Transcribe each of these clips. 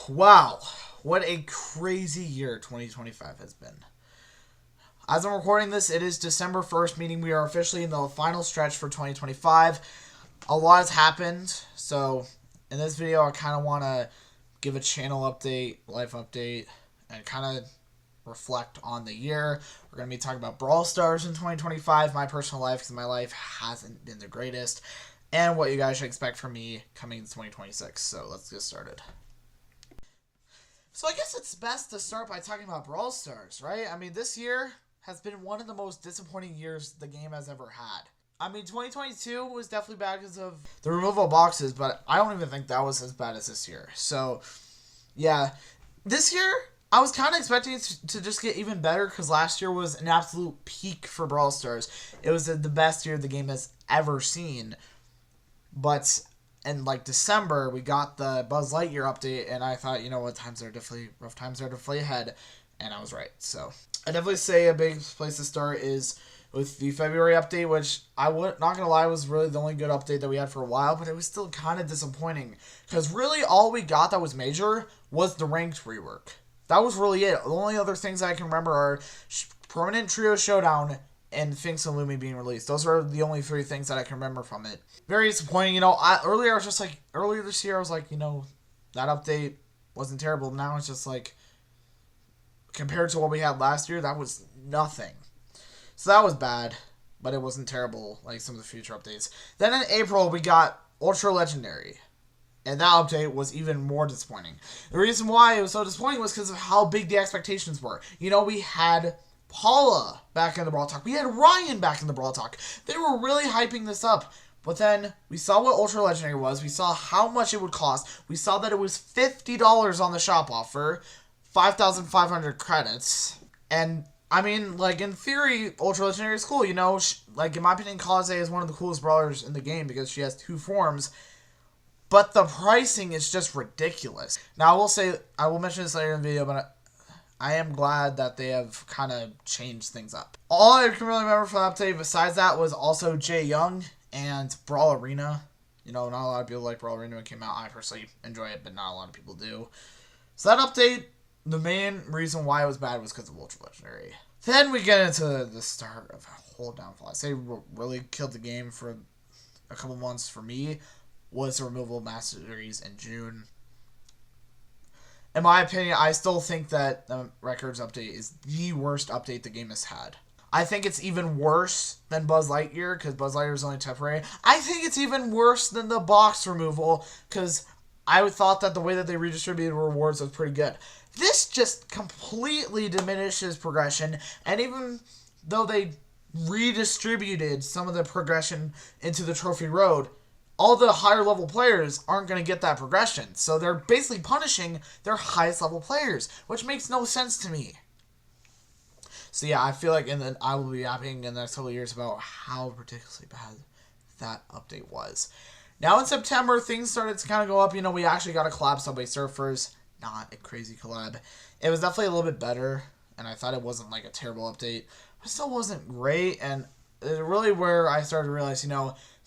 Wow, what a crazy year 2025 has been. As I'm recording this, it is December 1st, meaning we are officially in the final stretch for 2025. A lot has happened, so in this video, I kind of want to give a channel update, life update, and kind of reflect on the year. We're going to be talking about Brawl Stars in 2025, my personal life, because my life hasn't been the greatest, and what you guys should expect from me coming in 2026. So let's get started. So I guess it's best to start by talking about Brawl Stars, right? I mean, this year has been one of the most disappointing years the game has ever had. I mean, 2022 was definitely bad because of the removal of boxes, but I don't even think that was as bad as this year. So, yeah. This year, I was kind of expecting it to just get even better because last year was an absolute peak for Brawl Stars. It was the best year the game has ever seen. But in like December, we got the Buzz Lightyear update, and I thought, you know what, rough times are definitely ahead, and I was right. So I definitely say a big place to start is with the February update, which I would not gonna lie was really the only good update that we had for a while, but it was still kind of disappointing because really all we got that was major was the ranked rework. That was really it. The only other things I can remember are Permanent Trio Showdown and Finks and Lumi being released. Those are the only three things that I can remember from it. Very disappointing. Earlier this year, I was like, that update wasn't terrible. Now it's just like, compared to what we had last year, that was nothing. So that was bad, but it wasn't terrible like some of the future updates. Then in April, we got Ultra Legendary. And that update was even more disappointing. The reason why it was so disappointing was because of how big the expectations were. We had Paula back in the Brawl Talk. We had Ryan back in the Brawl Talk. They were really hyping this up. But then we saw what Ultra Legendary was. We saw how much it would cost. We saw that it was $50 on the shop offer. 5,500 credits. And, I mean, like, in theory, Ultra Legendary is cool. Like, in my opinion, Kaze is one of the coolest brawlers in the game because she has two forms. But the pricing is just ridiculous. Now, I will mention this later in the video, but I am glad that they have kind of changed things up. All I can really remember from the update besides that was also Jae Young and Brawl Arena. Not a lot of people like Brawl Arena when it came out. I personally enjoy it, but not a lot of people do. So that update, the main reason why it was bad was because of Ultra Legendary. Then we get into the start of a whole downfall. I say really killed the game for a couple months for me was the removal of Masteries in June. In my opinion, I still think that the Records update is the worst update the game has had. I think it's even worse than Buzz Lightyear, because Buzz Lightyear is only temporary. I think it's even worse than the box removal, because I thought that the way that they redistributed rewards was pretty good. This just completely diminishes progression, and even though they redistributed some of the progression into the Trophy Road, all the higher level players aren't going to get that progression. So they're basically punishing their highest level players, which makes no sense to me. So yeah, I feel like I will be yapping in the next couple of years about how ridiculously bad that update was. Now in September, things started to kind of go up. We actually got a collab Subway Surfers. Not a crazy collab. It was definitely a little bit better, and I thought it wasn't like a terrible update. But it still wasn't great, and really where I started to realize,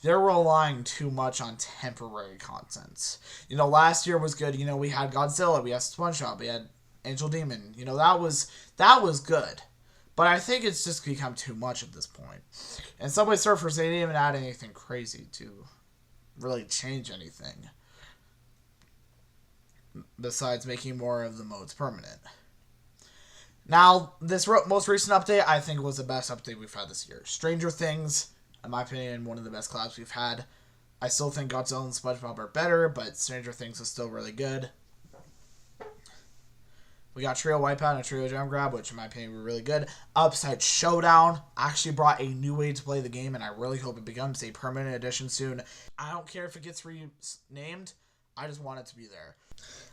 they're relying too much on temporary content. Last year was good. We had Godzilla, we had SpongeBob, we had Angel Demon. That was good. But I think it's just become too much at this point. And Subway Surfers, they didn't even add anything crazy to really change anything. Besides making more of the modes permanent. Now, this most recent update, I think, was the best update we've had this year. Stranger Things, in my opinion, one of the best collabs we've had. I still think Godzilla and SpongeBob are better, but Stranger Things is still really good. We got Trio Wipeout and Trio Gem Grab, which in my opinion were really good. Upside Showdown actually brought a new way to play the game, and I really hope it becomes a permanent edition soon. I don't care if it gets renamed. I just want it to be there.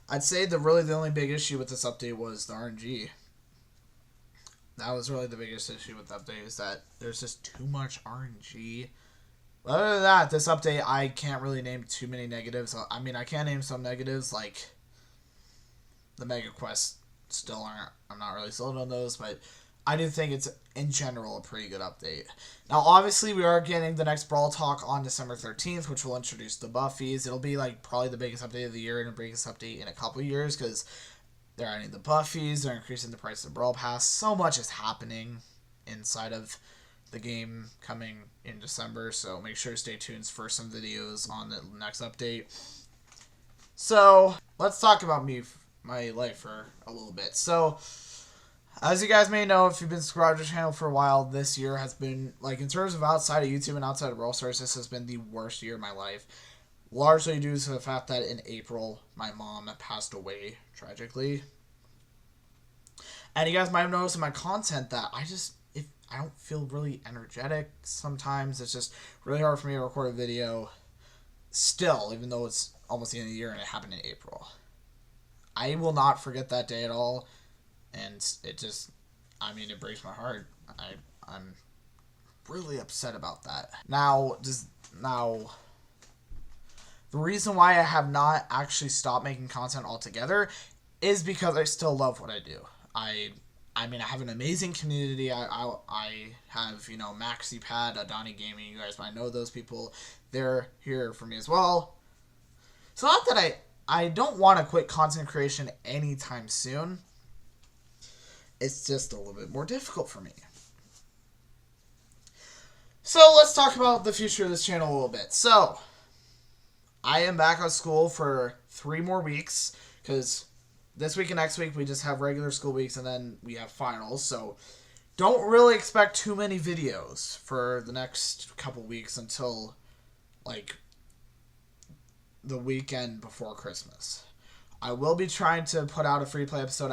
I'd say the only big issue with this update was the RNG. That was really the biggest issue with the update, is that there's just too much RNG. But other than that, this update, I can't really name too many negatives. I mean, I can name some negatives, like the Mega Quest still aren't, I'm not really sold on those, but I do think it's, in general, a pretty good update. Now, obviously, we are getting the next Brawl Talk on December 13th, which will introduce the Buffies. It'll be, like, probably the biggest update of the year and the biggest update in a couple of years, because they're adding the Buffies, they're increasing the price of Brawl Pass. So much is happening inside of the game coming in December, so make sure to stay tuned for some videos on the next update. So, let's talk about my life for a little bit. So, as you guys may know, if you've been subscribed to the channel for a while, this year has been, like, in terms of outside of YouTube and outside of Brawl Stars, this has been the worst year of my life. Largely due to the fact that in April, my mom passed away, tragically. And you guys might have noticed in my content that I don't feel really energetic sometimes. It's just really hard for me to record a video still, even though it's almost the end of the year and it happened in April. I will not forget that day at all. And it just, it breaks my heart. I'm really upset about that. Now, the reason why I have not actually stopped making content altogether is because I still love what I do. I have an amazing community. I have, MaxiPad, Adani Gaming. You guys might know those people. They're here for me as well. So not that I don't want to quit content creation anytime soon. It's just a little bit more difficult for me. So let's talk about the future of this channel a little bit. So, I am back on school for 3 more weeks, because this week and next week we just have regular school weeks and then we have finals. So, don't really expect too many videos for the next couple weeks until, like, the weekend before Christmas. I will be trying to put out a free play episode.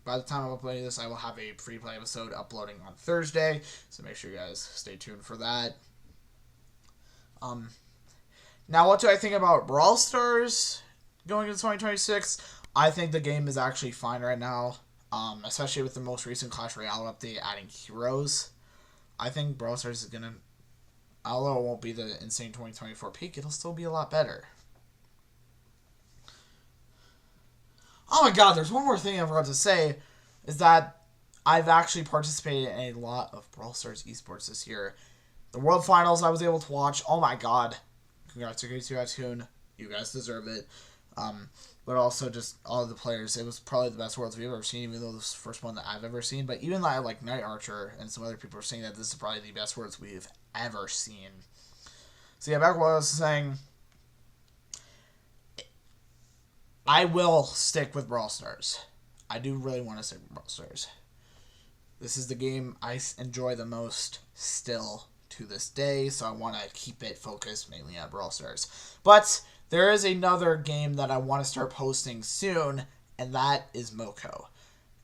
By the time I'm uploading this, I will have a free play episode uploading on Thursday, so make sure you guys stay tuned for that. Now, what do I think about Brawl Stars going into 2026? I think the game is actually fine right now, especially with the most recent Clash Royale update adding heroes. I think Brawl Stars is going to, although it won't be the insane 2024 peak, it'll still be a lot better. Oh my god, there's one more thing I forgot to say, is that I've actually participated in a lot of Brawl Stars esports this year. The World Finals I was able to watch, oh my god. Congrats to Crazy Raccoon, you guys deserve it. But also just all of the players, it was probably the best Worlds we've ever seen, even though this is the first one that I've ever seen. But even like Night Archer and some other people are saying that this is probably the best Worlds we've ever seen. So yeah, back to what I was saying. I will stick with Brawl Stars. I do really want to stick with Brawl Stars. This is the game I enjoy the most still to this day, so I want to keep it focused mainly on Brawl Stars. But there is another game that I want to start posting soon, and that is Moko.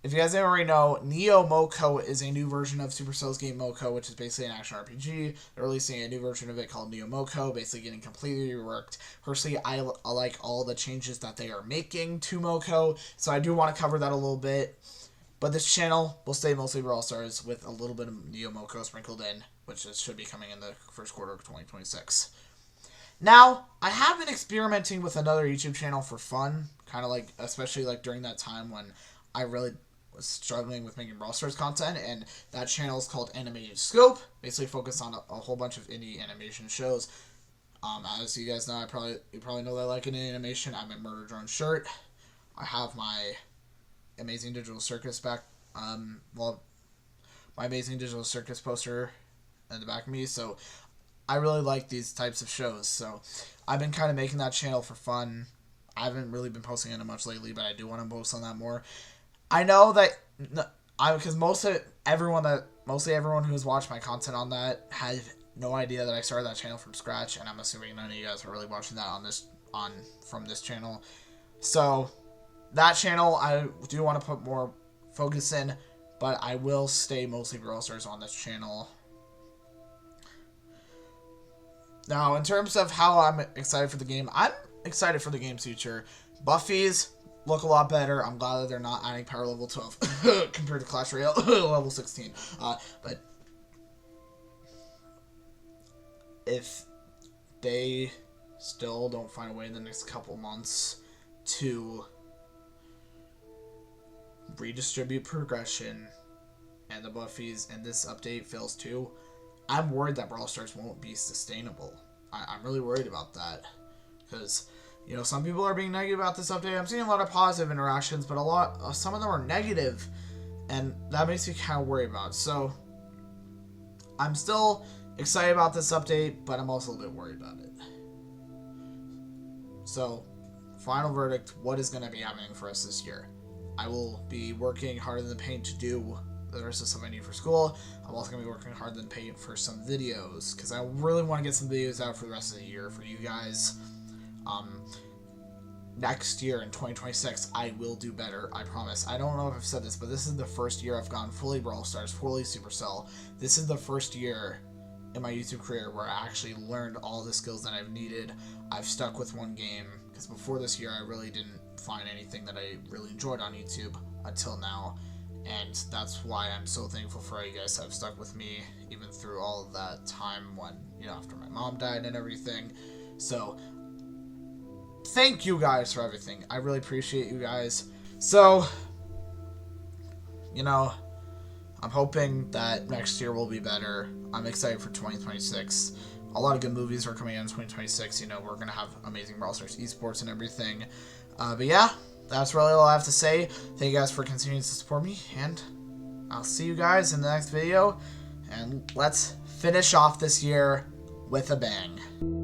If you guys didn't already know, Neo Moko is a new version of Supercell's game Moko, which is basically an action RPG. They're releasing a new version of it called Neo Moko, basically getting completely reworked. Personally, I like all the changes that they are making to Moko, so I do want to cover that a little bit. But this channel will stay mostly Brawl Stars with a little bit of Neo Moko sprinkled in, which should be coming in the first quarter of 2026. Now, I have been experimenting with another YouTube channel for fun, kind of like, especially like during that time when I really was struggling with making Brawl Stars content, and that channel is called Animated Scope, basically focused on a whole bunch of indie animation shows. As you guys know, you probably know that I like an animation. I'm a Murder Drone shirt. I have my Amazing Digital Circus back, my Amazing Digital Circus poster in the back of me, so I really like these types of shows, so I've been kind of making that channel for fun. I haven't really been posting on it much lately, but I do want to post on that more. I know that because mostly everyone who has watched my content on that had no idea that I started that channel from scratch, and I'm assuming none of you guys are really watching that from this channel. So that channel I do want to put more focus in, but I will stay mostly Brawl Stars on this channel. Now, in terms of how I'm excited for the game, I'm excited for the game's future. Buffies look a lot better. I'm glad that they're not adding power level 12 compared to Clash Royale level 16. But if they still don't find a way in the next couple months to redistribute progression and the buffies and this update fails too, I'm worried that Brawl Stars won't be sustainable. I'm really worried about that. Because, you know, some people are being negative about this update. I'm seeing a lot of positive interactions, but some of them are negative, and that makes me kind of worried about it. So, I'm still excited about this update, but I'm also a bit worried about it. So, final verdict, what is going to be happening for us this year? I will be working harder than paint to do the rest of the stuff I need for school. I'm also going to be working harder than paint for some videos, because I really want to get some videos out for the rest of the year for you guys. Next year in 2026, I will do better, I promise. I don't know if I've said this, but this is the first year I've gone fully Brawl Stars, fully Supercell. This is the first year in my YouTube career where I actually learned all the skills that I've needed. I've stuck with one game, because before this year, I really didn't find anything that I really enjoyed on YouTube until now. And that's why I'm so thankful for you guys have stuck with me, even through all of that time when, you know, after my mom died and everything. So, thank you guys for everything. I really appreciate you guys. So, you know, I'm hoping that next year will be better. I'm excited for 2026. A lot of good movies are coming out in 2026. You know, we're going to have amazing Brawl Stars esports and everything. But yeah, that's really all I have to say. Thank you guys for continuing to support me, and I'll see you guys in the next video. And let's finish off this year with a bang.